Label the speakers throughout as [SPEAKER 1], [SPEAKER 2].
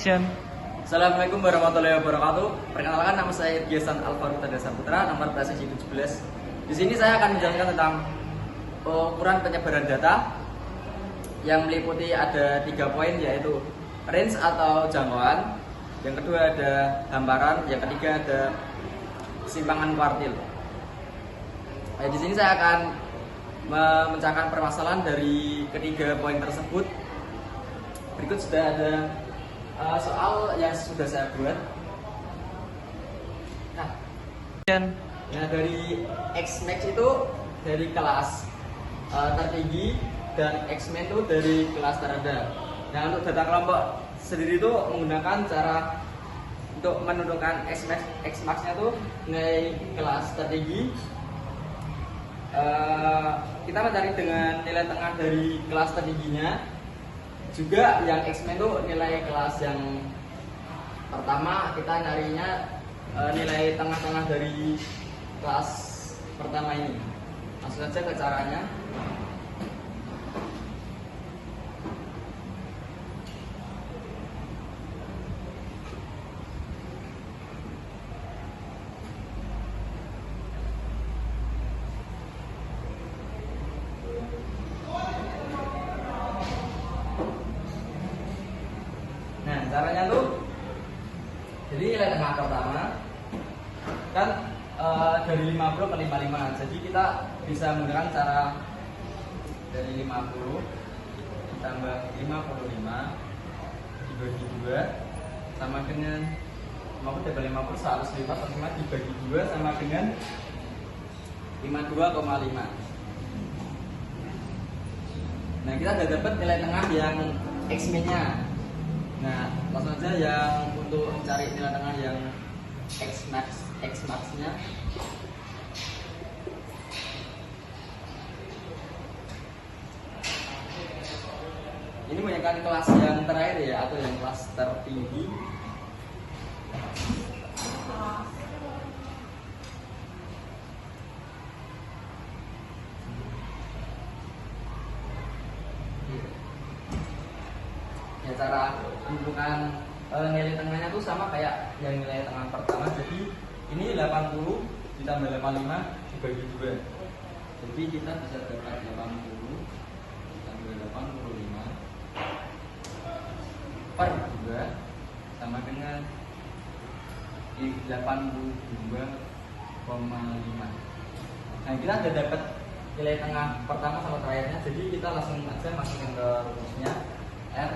[SPEAKER 1] Action.
[SPEAKER 2] Assalamualaikum warahmatullahi wabarakatuh. Perkenalkan, nama saya Irgiasan Alvaruta Saputra, nomor PSSI 17. Di sini saya akan menjelaskan tentang ukuran penyebaran data yang meliputi ada 3 poin, yaitu range atau jangkauan, yang kedua ada hamparan, yang ketiga ada kesimpangan kuartil. Di sini saya akan memecahkan permasalahan dari ketiga poin tersebut. Berikut sudah ada soal yang sudah saya buat. Nah, dari X-Max itu dari kelas tertinggi dan X-Min itu dari kelas terendah. Nah, untuk data kelompok sendiri itu menggunakan cara untuk menentukan X-Max-nya itu nilai kelas tertinggi. Kita mencari dengan nilai tengah dari kelas tertingginya. Juga yang X-Men itu nilai kelas yang pertama, kita nyarinya nilai tengah-tengah dari kelas pertama ini. Langsung saja ke caranya. Nah, caranya tuh, jadi nilai tengah pertama kan dari 50 ke 55. Jadi kita bisa menggunakan cara dari 50 ditambah 55 dibagi 2 sama dengan 50 tambah 50 105 dibagi 2 sama dengan 52,5. Nah, kita sudah dapat nilai tengah yang X-min-nya. Nah, langsung aja yang untuk mencari nilai tengah yang X-max-nya. Ini menggunakan kelas yang terakhir ya, atau yang kelas tertinggi. Ya, cara menentukan nilai tengahnya tuh sama kayak yang nilai tengah pertama. Jadi ini 80 ditambah 85 dibagi 2. Jadi kita bisa dapat 80 ditambah 85 per 2 sama dengan 82,5. Nah, kita sudah dapat nilai tengah pertama sama terakhirnya. Jadi kita langsung aja masukin ke rumusnya. R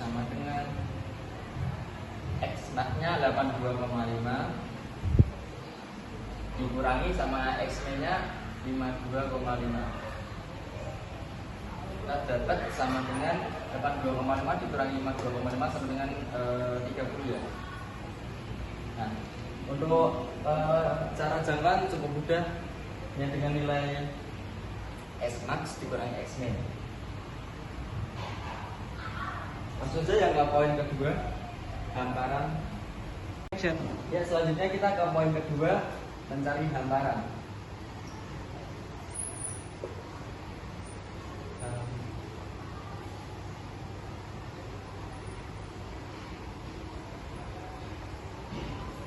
[SPEAKER 2] sama dengan X-max-nya 82,5 dikurangi sama X-min-nya 52,5. Kita dapat sama dengan 82,5 dikurangi 52,5 sama dengan 30 ya. Nah, untuk cara jangkauan cukup mudah ya, dengan nilai S-max dikurangi X-min. Langsung saja yang ke poin kedua, hamparan.
[SPEAKER 1] Action.
[SPEAKER 2] Ya, selanjutnya kita ke poin kedua, mencari hamparan.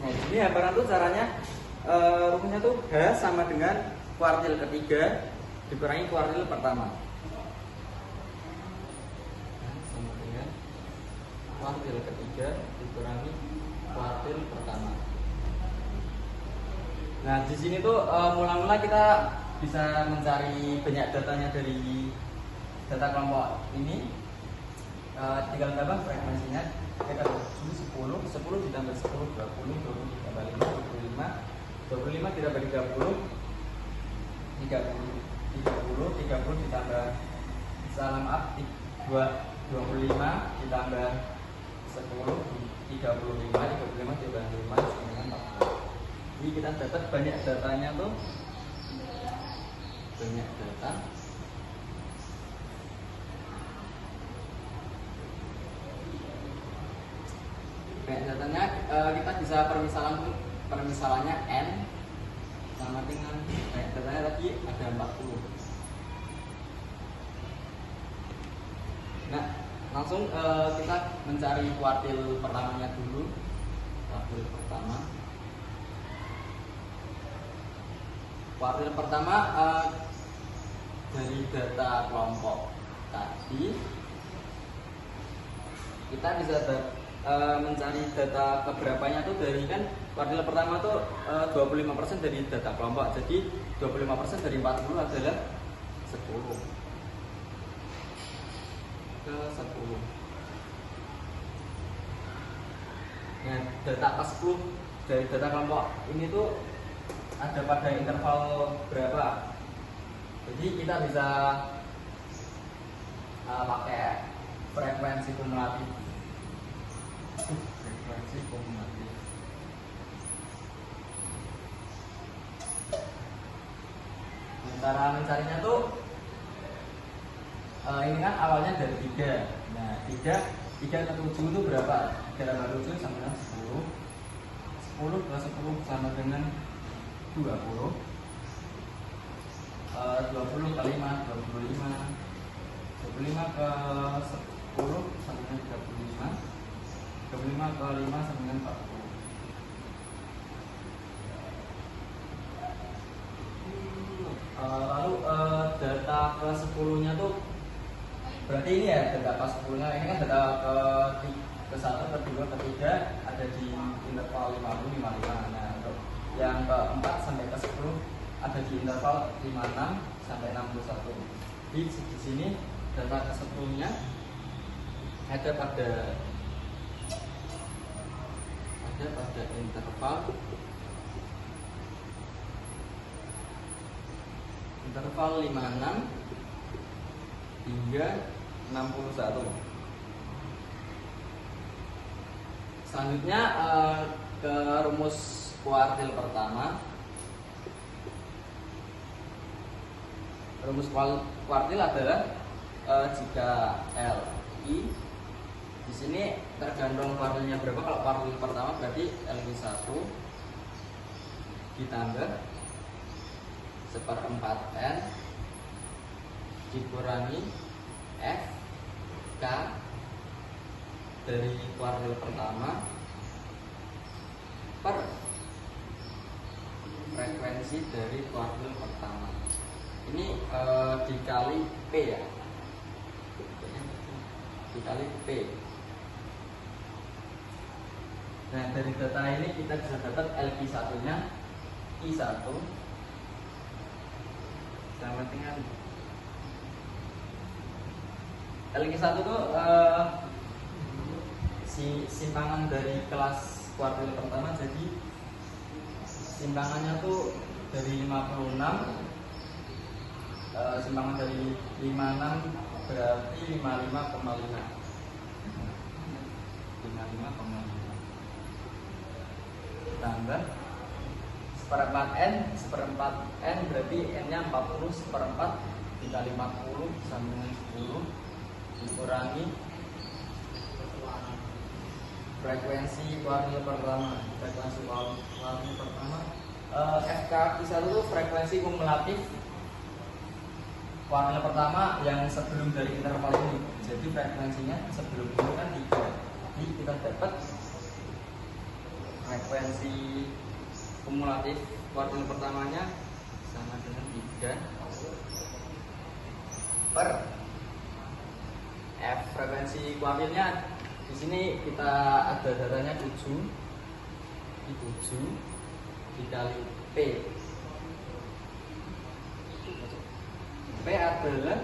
[SPEAKER 2] Nah, ini hamparan tuh caranya rumusnya tuh H sama dengan kuartil ketiga dikurangi kuartil pertama. Kuartil ketiga dikurangi kuartil pertama. Nah, di sini tuh mula-mula kita bisa mencari banyak datanya dari data kelompok ini. Tinggal tambah frekuensinya. Kita 10 ditambah 10 20 ditambah 5 25 ditambah 30 ditambah salam up 25 ditambah 10 35 ditambah 5 sama dengan 40. Jadi kita dapat banyak datanya tuh, banyak data. Banyak datanya, kita bisa permisalannya N sama dengan banyak datanya tadi ada 40. Nah, langsung kita mencari kuartil pertamanya dulu. Kuartil pertama. Kuartil pertama dari data kelompok tadi kita bisa mencari data keberapanya tuh dari kan kuartil pertama tuh 25% dari data kelompok. Jadi 25% dari 40 adalah 10 ke 10. Nah, data ke 10 dari data kelompok ini tuh ada pada interval berapa? Jadi kita bisa pakai frekuensi kumulatif. Frekuensi kumulatif. Cara mencarinya tuh ini kan awalnya dari 3. Nah, 3 ke 7 itu berapa? 3 tambah 7 sama dengan 10. 10 plus 10 sama dengan 20. 20 kali 5 25. 25 ke 10 sama dengan 35. 35 ke 5 sama dengan 40. Lalu data ke 10 nya tuh berarti ini ya data ke 10 nya ini kan data ke 1, ke 2, ke 3 ada di interval 50 55. Nah, untuk yang ke 4 sampai ke 10 ada di interval 56 sampai 61. Di sini data ke 10 nya ada pada interval 56 hingga 61. Selanjutnya ke rumus kuartil pertama. Rumus kuartil adalah jika LI di sini tergantung kuartilnya berapa. Kalau kuartil pertama berarti LI1 ditambah 1/4N dikurangi F K dari kuartil pertama per frekuensi dari kuartil pertama. Ini dikali P ya, dikali P. Nah, dari data ini kita bisa dapat LQ1 nya I1 sama dengan LQ1 itu simpangan dari kelas kuartil pertama. Jadi simpangannya tuh dari 56, simpangan dari 56 berarti 55,5. 55,5 tambah 1/4N berarti N nya 40, 1/4 dikali 40 sama dengan 10 dikurangi frekuensi kuartil pertama. FK1 itu frekuensi kumulatif kuartil pertama yang sebelum dari interval ini. Jadi frekuensinya sebelum itu kan 3. Jadi kita dapat frekuensi kumulatif kuartil pertamanya sama dengan 3 per F. Frekuensi kuartilnya di sini kita ada datanya 7 dikali P. P adalah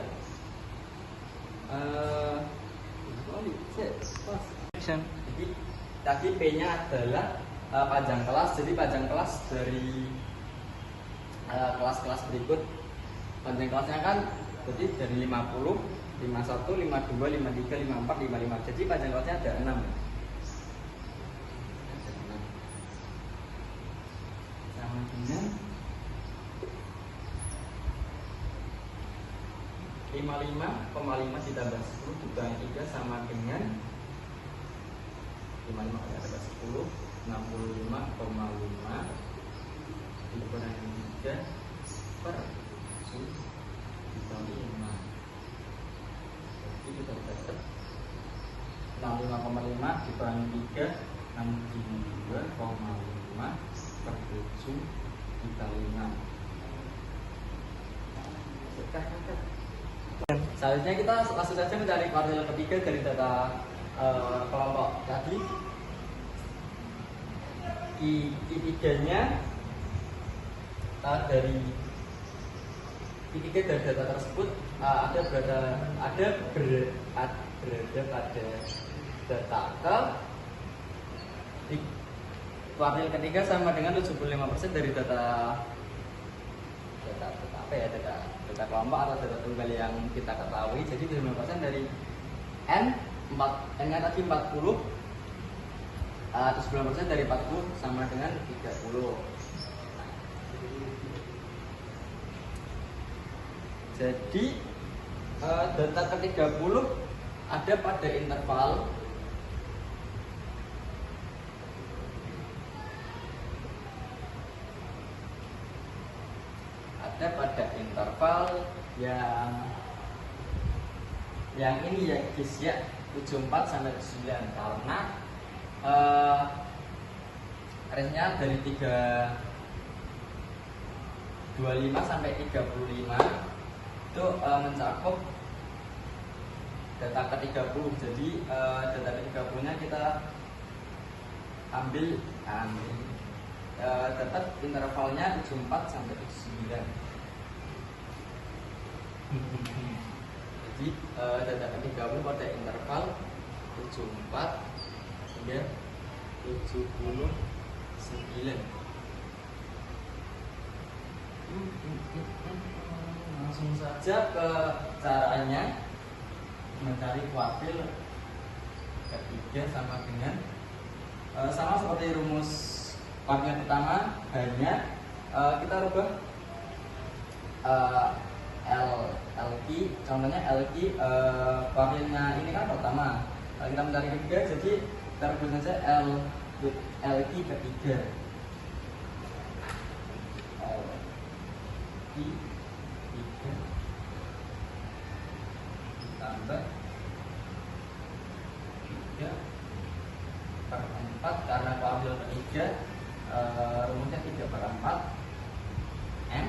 [SPEAKER 2] jadi tadi P nya adalah panjang kelas. Jadi panjang kelas dari kelas-kelas berikut, panjang kelasnya kan jadi dari 50, 51, 52, 53, 54, 55. Jadi panjang kelasnya ada 6. Sama dengan 55,5 ditambah 10 dikurangi 3 sama dengan 55 kali tambah 10, 65,5 dikurangi 3 per 7 dikali 5. Jadi kita dapat 65,5 dikurangi 3, 62,5 per 7 dikali 6. Selanjutnya kita langsung saja mencari kuartil ketiga dari data kelompok tadi. I3-nya dari data tersebut berada pada data di kuartil ketiga sama dengan 75% dari data kelompok atau data tunggal yang kita ketahui. Jadi 75% dari N-nya tadi 40 atau 9% dari 40 sama dengan 30. Jadi data ke-30 ada pada interval yang ini ya guys ya, 74 sampai 9, karena range-nya dari 25 sampai 35 itu mencakup data ke-30. Jadi data ke-30 nya kita ambil dapat intervalnya 74 sampai 79. Jadi data ke-30 pada interval 74 hingga 79. Langsung saja ke caranya mencari kuartil ketiga sama dengan sama seperti rumus kuartil pertama, hanya kita rubah LQ. Contohnya LQ kuartilnya ini kan pertama, kita mencari ketiga, jadi kita rubah saja LQ ketiga. LQ 3 ditambah 3 per 4, karena kuartil ketiga rumusnya 3 per 4 M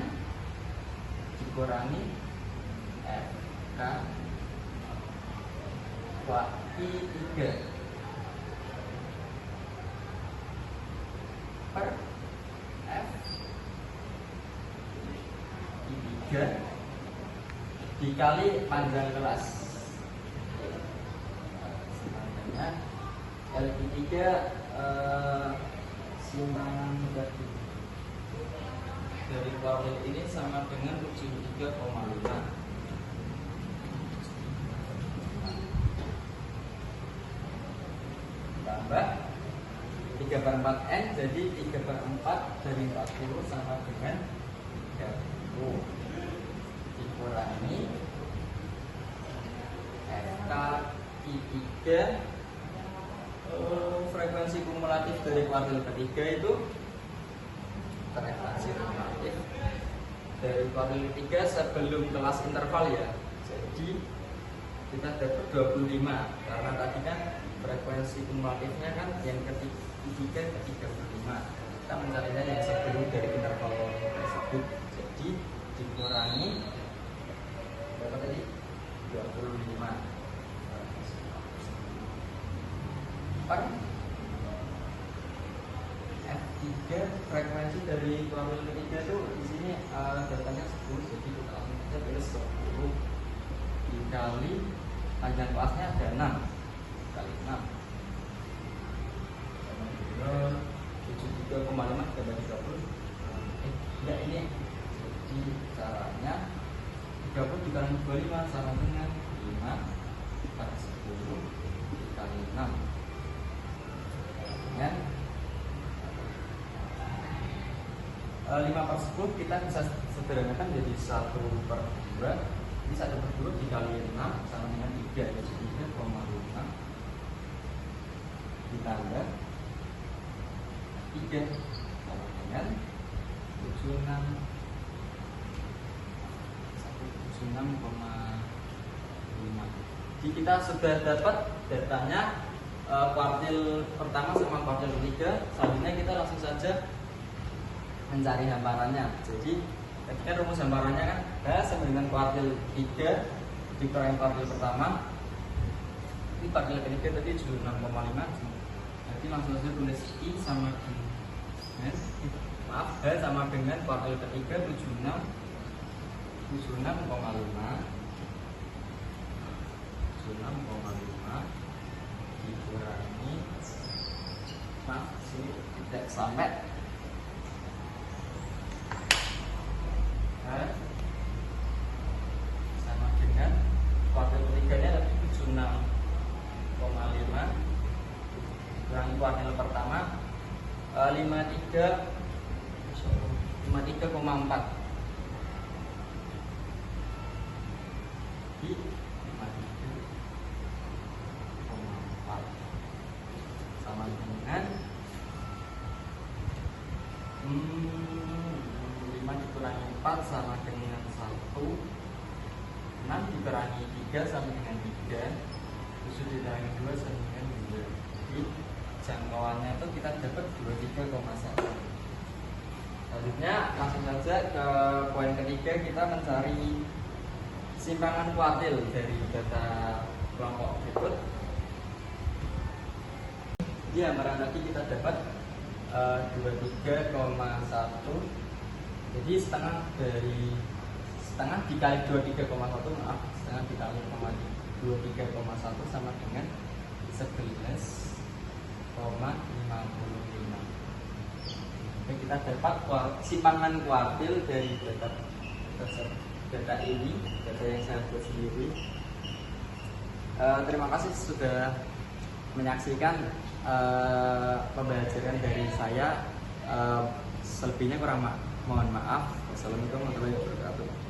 [SPEAKER 2] dikurangi FK kuartil 3 per F I3 dikali panjang kelas. Selanjutnya LQ3 simpangan dari kuartil ini sama dengan 73,5 tambah 3 per 4 N, jadi 3 per 4 dari 40 sama dengan 30 dikurangi FK I3. Frekuensi kumulatif dari kuartil ketiga itu frekuensi kumulatif dari kuartil ketiga sebelum kelas interval ya. Jadi kita dapat 25, karena tadi kan frekuensi kumulatifnya kan yang ketiga ke 35. Kita mencarinya yang sebelum dari interval tersebut. Jadi dikurangi berapa tadi? 25 per F3. Frekuensi dari kuartil ketiga itu di sini datanya 10, jadi kita langsung saja tulis 10 dikali panjang kelasnya ada 6 kali 6 73,5 kita bagi 20. Ya ini jadi caranya 30 dikali 25 sama dengan 5 per 10 dikali 6 dengan 5 per 10 kita bisa sederhanakan jadi 1 per 2. Ini 1 per 2 dikali 6 sama dengan 3, jadi 3,5 ditambah 3 sama dengan 76,5. Jadi kita sudah dapat datanya kuartil pertama sama kuartil ketiga. Selanjutnya kita langsung saja mencari hamparannya. Jadi ketika rumus hamparannya kan H sama dengan kuartil 3 dikurangi kuartil pertama. Ini kuartil ketiga tadi 76,5. Jadi langsung saja tulis I sama dengan H sama dengan kuartil ketiga 76,5 dikurangi, sini tidak sampai, sama dengan kuartil ketiganya tadi 76,5 kurangi kuartil pertama 53,4 di 53,4 sama dengan 5 dikurangi 4 sama dengan 1, 6 dikurangi 3 sama dengan 3, 7 dikurangi 2 sama dengan 2. Jadi jangkauannya itu kita dapat 23,1. Selanjutnya langsung saja ke poin ketiga, kita mencari simpangan kuartil dari data kelompok berikut. Di hamparan tadi kita dapat 23,1. Jadi setengah dikali 23,1, setengah dikali 23,1 sama dengan 11,55. Kita dapat simpangan kuartil dari data ini, data yang saya buat sendiri. Terima kasih sudah menyaksikan pembelajaran dari saya. Selebihnya kurang mohon maaf. Wassalamualaikum warahmatullahi wabarakatuh.